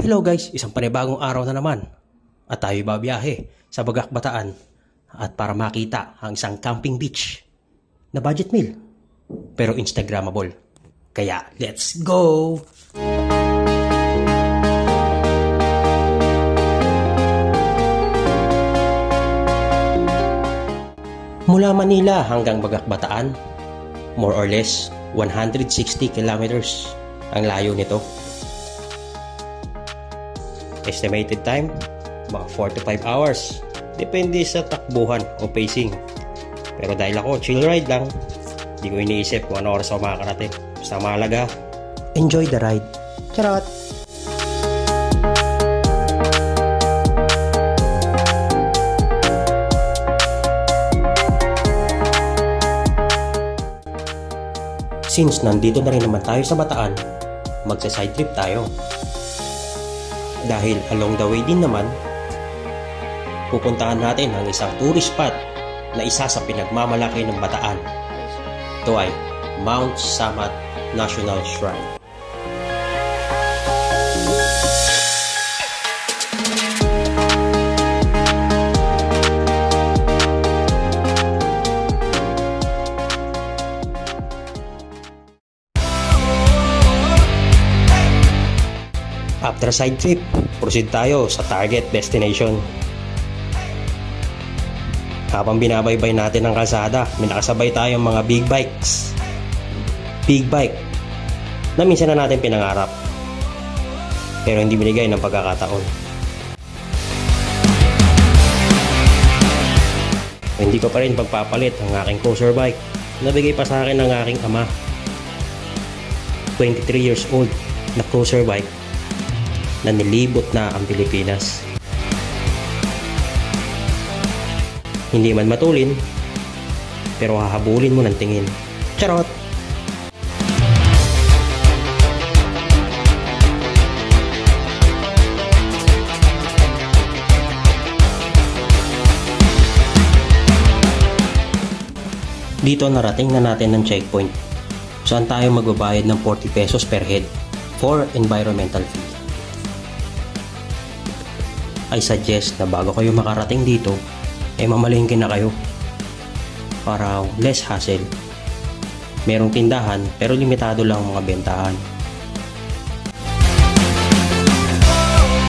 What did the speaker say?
Hello guys, isang panibagong araw na naman at tayo babiyahe sa Bagak Bataan at para makita ang isang camping beach na budget meal pero Instagrammable. Kaya let's go! Mula Manila hanggang Bagak Bataan, more or less 160 kilometers ang layo nito. Estimated time, mga 4 to 5 hours. Depende sa takbuhan o pacing. Pero dahil ako, chill ride lang. Hindi ko iniisip kung ano oras ako makakarating. Basta mahalaga, enjoy the ride. Charot! Since nandito na rin naman tayo sa Bataan, magsa-side trip tayo. Dahil along the way din naman, pupuntahan natin ang isang tourist spot na isa sa pinagmamalaki ng Bataan. Ito ay Mount Samat National Shrine. After side trip, proceed tayo sa target destination. Habang binabaybay natin ang kalsada, may nakasabay tayong mga big bikes. Big bike na minsan na natin pinangarap pero hindi binigay ng pagkakataon. Hindi ko pa rin pagpapalit ang aking cruiser bike na bigay pa sa akin ng aking ama. 23 years old na cruiser bike na nilibot na ang Pilipinas. Hindi man matulin, pero hahabulin mo ng tingin. Charot! Dito narating na natin ng checkpoint. Saan tayo magbabayad ng 40 pesos per head for environmental fee. I suggest na bago kayo makarating dito, mamalingki na kayo para less hassle. Merong tindahan pero limitado lang ang mga bentahan.